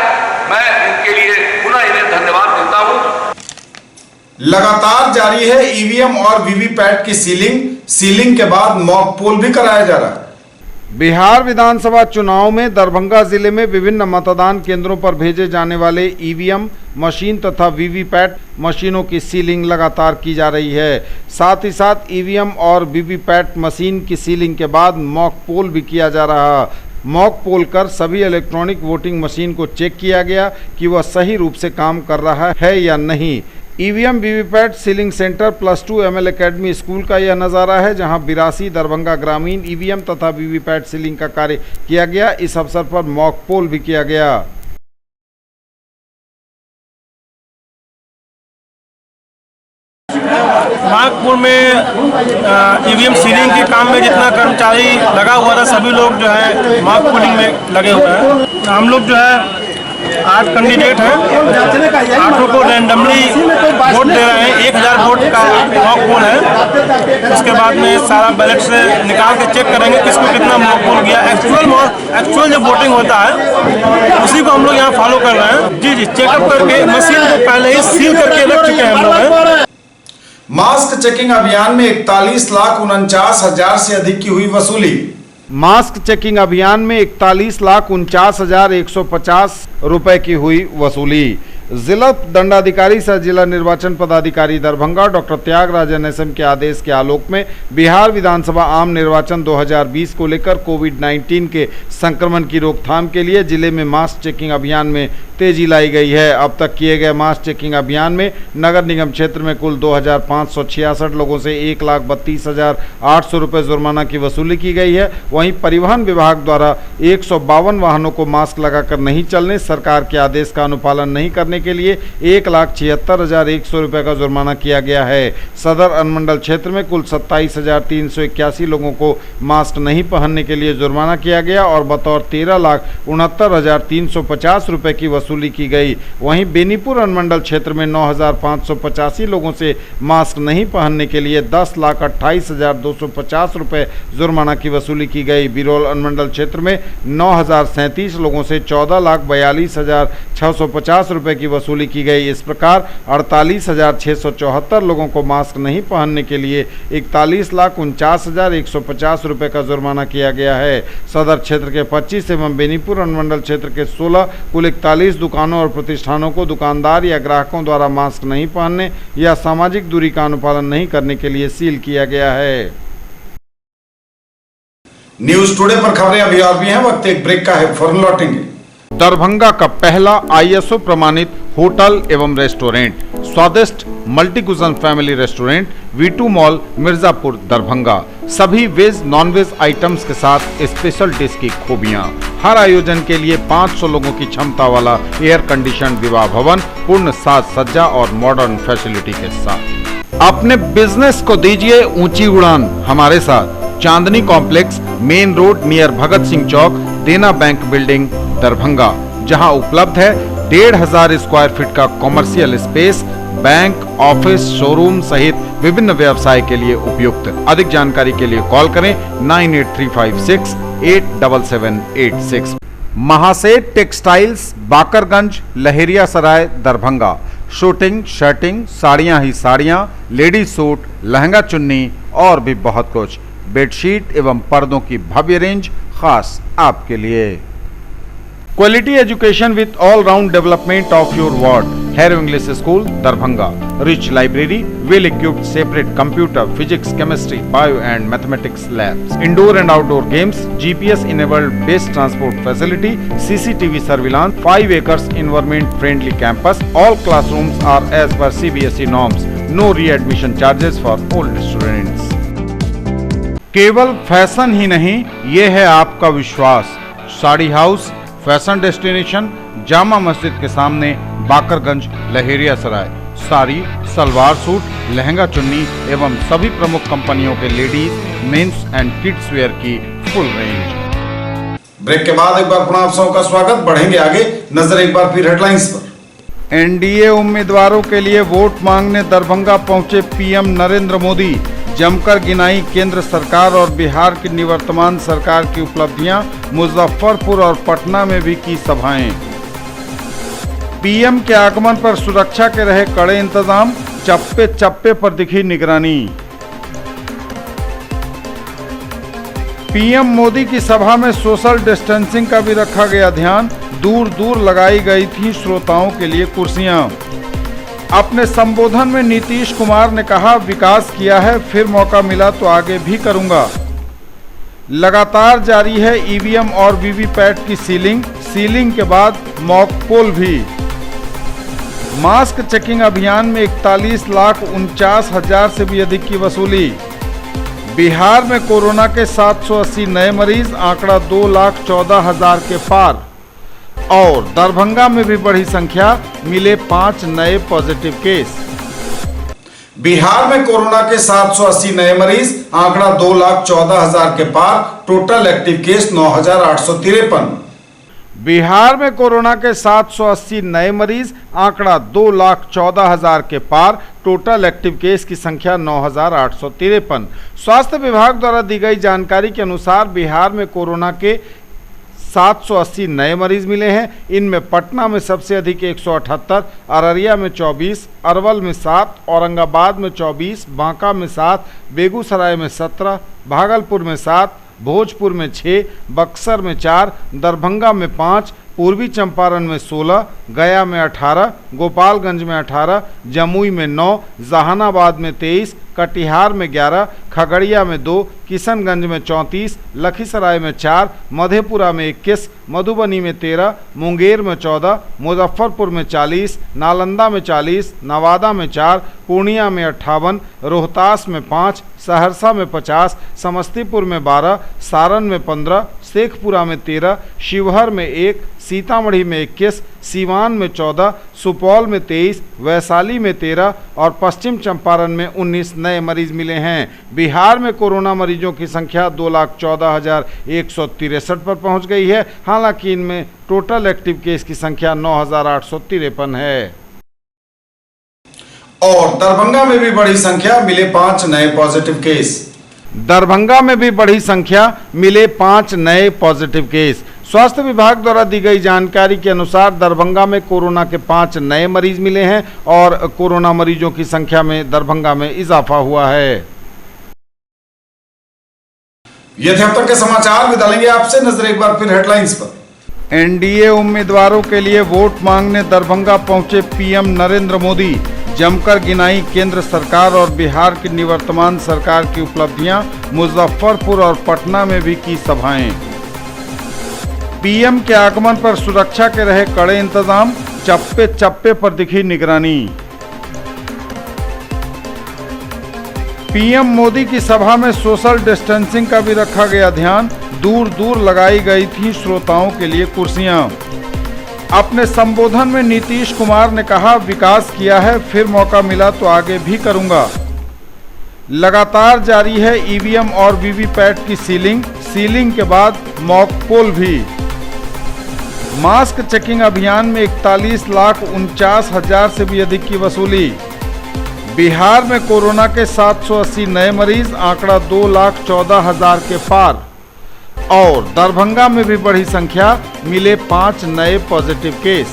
मैं इनके लिए पुनः इन्हें धन्यवाद देता हूं। लगातार जारी है ईवीएम और वीवीपैट की सीलिंग के बाद मॉक पोल भी कराया जा रहा है। बिहार विधानसभा चुनाव में दरभंगा जिले में विभिन्न मतदान केंद्रों पर भेजे जाने वाले ईवीएम मशीन तथा वीवीपैट मशीनों की सीलिंग लगातार की जा रही है। साथ ही साथ ईवीएम और वीवीपैट मशीन की सीलिंग के बाद मॉक पोल भी किया जा रहा है। मॉक पोल कर सभी इलेक्ट्रॉनिक वोटिंग मशीन को चेक किया गया कि वह सही रूप से काम कर रहा है या नहीं। EVM VVPAT ceiling centre +2 ML academy school का यह नज़ारा है, जहां 82 दरभंगा ग्रामीण ईवीएम तथा वीवीपैट सीलिंग का कार्य किया गया। इस अवसर पर मॉक पोल भी किया गया। नागपुर में ईवीएम सीलिंग के काम में जितना कर्मचारी लगा हुआ था सभी लोग जो है मॉक पोलिंग में लगे हुए हैं। हम लोग जो है 8 कैंडिडेट हैं, 8 को रैंडमली वोट दे रहे हैं। 1000 वोट का मॉक पोल है। उसके बाद में सारा बैलेट से निकाल के चेक करेंगे किसको कितना मॉक पोल गया। एक्चुअल जो वोटिंग होता है उसी को हम लोग यहाँ फॉलो कर रहे हैं। जी चेकअप करके मशीन को पहले ही सील करके रख चुके हैं हम लोग। मास्क चेकिंग अभियान में 41,49,000 से अधिक की हुई वसूली। मास्क चेकिंग अभियान में 41,49,150 रुपए की हुई वसूली। जिला दंडाधिकारी सह जिला निर्वाचन पदाधिकारी दरभंगा डॉक्टर त्यागराजन एसएम के आदेश के आलोक में बिहार विधानसभा आम निर्वाचन 2020 को लेकर कोविड-19 के संक्रमण की रोकथाम के लिए जिले में मास्क चेकिंग अभियान में तेजी लाई गई है। अब तक किए गए मास्क चेकिंग अभियान में नगर निगम क्षेत्र में कुल 2,566 लोगों से 1,32,800 रुपये जुर्माना की वसूली की गई है। वहीं परिवहन विभाग द्वारा 152 वाहनों को मास्क लगाकर नहीं चलने, सरकार के आदेश का अनुपालन नहीं करने के लिए 1,76,100 रुपये का जुर्माना किया गया है। सदर अनुमंडल क्षेत्र में कुल 27,381 लोगों को मास्क नहीं पहनने के लिए जुर्माना किया गया और बतौर 13,69,350 रुपये की वसूली की गई। वहीं बेनीपुर अनुमंडल क्षेत्र में 9,585 लोगों से मास्क नहीं पहनने के लिए 10,28,250 रुपये जुर्माना की वसूली की गई। बिरौल अनुमंडल क्षेत्र में 9,037 लोगों से 14,42,650 रुपये की वसूली की गई। इस प्रकार 48,674 लोगों को मास्क नहीं पहनने के लिए 41,49,150 रुपये का जुर्माना किया गया है। सदर क्षेत्र के 25 एवं बेनीपुर अनुमंडल क्षेत्र के 16 कुल 41 दुकानों और प्रतिष्ठानों को दुकानदार या ग्राहकों द्वारा मास्क नहीं पहनने या सामाजिक दूरी का अनुपालन नहीं करने के लिए सील किया गया है। न्यूज टुडे पर खबरें अभी और भी हैं, वक्त एक ब्रेक का है, फौरन लौटेंगे। दरभंगा का पहला ISO प्रमाणित होटल एवं रेस्टोरेंट स्वादिष्ट multi cuisine family restaurant V2 mall Mirzapur Darbhanga. सभी वेज नॉन वेज आइटम्स के साथ स्पेशल डिश की खूबियां। हर आयोजन के लिए 500 लोगों की क्षमता वाला एयर कंडीशन विवाह भवन पूर्ण साज सज्जा और मॉडर्न फैसिलिटी के साथ। अपने बिजनेस को दीजिए ऊंची उड़ान हमारे साथ। चांदनी complex, main road near Bhagat Singh चौक, देना बैंक बिल्डिंग दरभंगा, जहां उपलब्ध है 1,500 स्क्वायर फीट का commercial space bank, office, showroom सहित विभिन्न व्यवसाय के लिए उपयुक्त। अधिक जानकारी के लिए कॉल करें 9835687786। Mahaseth textiles, Bakarganj, Laheriasarai, Darbhanga. Shooting, shirting, साड़ियां ही साड़ियां, लेडीज सूट, लहंगा चुन्नी और भी बहुत कुछ। बेडशीट एवं पर्दों की भव्य रेंज खास आपके लिए। Quality education with all round development of your ward. Harrow English school, Darbhanga. Rich library, well equipped separate computer, physics, chemistry, bio and mathematics labs, indoor and outdoor games, GPS enabled best transport facility, CCTV surveillance, 5 acres environment friendly campus. All classrooms are as per CBSE norms. No re-admission charges for old students. केवल फैशन ही नहीं, ये है आपका विश्वास। Sari house, fashion destination, Jama Masjid के सामने, बाकरगंज, लहेरियासराय। साड़ी, सलवार सूट, लहंगा चुन्नी एवं सभी प्रमुख कंपनियों के ladies, men's and kids wear की फुल रेंज। ब्रेक के बाद एक बार पुनः आप सबका स्वागत। बढ़ेंगे आगे, नजर एक बार फिर हेडलाइंस पर। एनडीए उम्मीदवारों के लिए वोट मांगने दरभंगा पहुंचे पीएम नरेंद्र मोदी। जमकर गिनाई केंद्र सरकार और बिहार की निवर्तमान सरकार की उपलब्धियां। मुजफ्फरपुर और पटना में भी की सभाएं। पीएम के आगमन पर सुरक्षा के रहे कड़े इंतजाम। चप्पे चप्पे पर दिखी निगरानी। पीएम मोदी की सभा में सोशल डिस्टेंसिंग का भी रखा गया ध्यान। दूर दूर लगाई गई थी श्रोताओं के लिए कुर्सियां। अपने संबोधन में नीतीश कुमार ने कहा, विकास किया है, फिर मौका मिला तो आगे भी करूंगा। लगातार जारी है ईवीएम और वीवीपैट की सीलिंग के बाद मॉक पोल भी। मास्क चेकिंग अभियान में 41,49,000 से भी अधिक की वसूली। बिहार में कोरोना के 780 नए मरीज, आंकड़ा 2,14,000 के पार। और दरभंगा में भी बढ़ी संख्या, मिले 5 नए पॉजिटिव केस। बिहार में कोरोना के 780 नए मरीज, आंकड़ा 2,14,000 के पार। Total active case 9,853। बिहार में कोरोना के 780 नए मरीज, आंकड़ा 2,14,000 के पार। टोटल एक्टिव केस की संख्या 9,853। स्वास्थ्य विभाग द्वारा दी गई जानकारी के अनुसार बिहार में कोरोना के 780 नए मरीज मिले हैं। इनमें पटना में सबसे अधिक 178, अररिया में 24, अरवल में 7, औरंगाबाद में 24, बांका में 7, बेगूसराय में 17, भागलपुर में 7, भोजपुर में 6, बक्सर में 4, दरभंगा में 5, पूर्वी चंपारण में 16, गया में 18, गोपालगंज में 18, जमुई में 9, जहानाबाद में 23, कटिहार में 11, खगड़िया में 2, किशनगंज में 34, लखीसराय में 4, मधेपुरा में 21, मधुबनी में 13, मुंगेर में 14, मुजफ्फरपुर में 40, नालंदा में 40, नवादा में 4, पूर्णिया में 58, रोहतास में 5, सहरसा में 50, समस्तीपुर में 12, सारण में 15, शेखपुरा में 13, शिवहर में 1, सीतामढ़ी में 21, सीवान में 14, सुपौल में 23, वैशाली में 13 और पश्चिम चंपारण में 19 नए मरीज मिले हैं। बिहार में कोरोना मरीजों की संख्या 2,14,163 पर पहुंच गई है। हालांकि इनमें टोटल एक्टिव केस की संख्या 9,853 है। और दरभंगा में भी बड़ी संख्या, मिले 5 नए पॉजिटिव केस। दरभंगा में भी बढ़ी संख्या, मिले 5 नए पॉजिटिव केस। स्वास्थ्य विभाग द्वारा दी गई जानकारी के अनुसार दरभंगा में कोरोना के 5 नए मरीज मिले हैं और कोरोना मरीजों की संख्या में दरभंगा में इजाफा हुआ है। ये थे अब तक के समाचार। विदा लेंगे आपसे, नजर एक बार फिर हेडलाइंस पर। एनडीए उम्मीदवारों के लिए वोट मांगने दरभंगा पहुंचे पीएम नरेंद्र मोदी। जमकर गिनाई केंद्र सरकार और बिहार की निवर्तमान सरकार की उपलब्धियां। मुजफ्फरपुर और पटना में भी की सभाएं। पीएम के आगमन पर सुरक्षा के रहे कड़े इंतजाम। चप्पे चप्पे पर दिखी निगरानी। पीएम मोदी की सभा में सोशल डिस्टेंसिंग का भी रखा गया ध्यान। दूर दूर लगाई गई थी श्रोताओं के लिए कुर्सियां। अपने संबोधन में नीतीश कुमार ने कहा, विकास किया है, फिर मौका मिला तो आगे भी करूंगा। लगातार जारी है ईवीएम और वीवीपैट की सीलिंग के बाद मॉक पोल भी। मास्क चेकिंग अभियान में 41,49,000 से भी अधिक की वसूली। बिहार में कोरोना के 780 नए मरीज, आंकड़ा 2,14,000 के पार। और दरभंगा में भी बढ़ी संख्या, मिले 5 नए पॉजिटिव केस।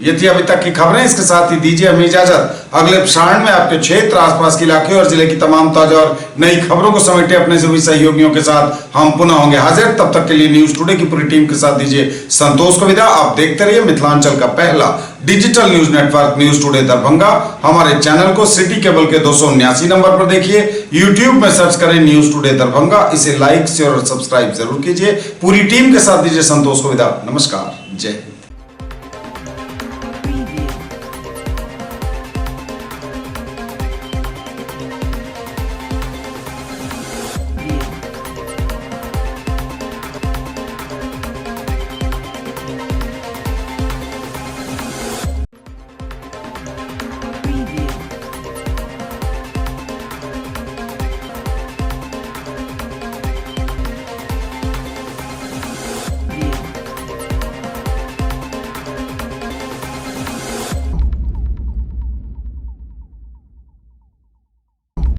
ये थी अभी तक की खबरें। इसके साथ ही दीजिए हमें इजाजत। अगले प्रसारण में आपके क्षेत्र, आसपास के इलाके और जिले की तमाम ताजा और नई खबरों को समेटे अपने सभी सहयोगियों के साथ हम पुनः होंगे हाजिर। तब तक के लिए न्यूज टुडे की पूरी टीम के साथ दीजिए संतोष को विदा। आप देखते रहिए मिथिलांचल का पहला digital news network news today Darbhanga. हमारे चैनल को सिटी केबल के 279 नंबर पर देखिए। यूट्यूब में सर्च करें न्यूज टुडे दरभंगा। इसे लाइक, शेयर और सब्सक्राइब जरूर कीजिए। पूरी टीम के साथ दीजिए संतोष को विदा। नमस्कार, जय।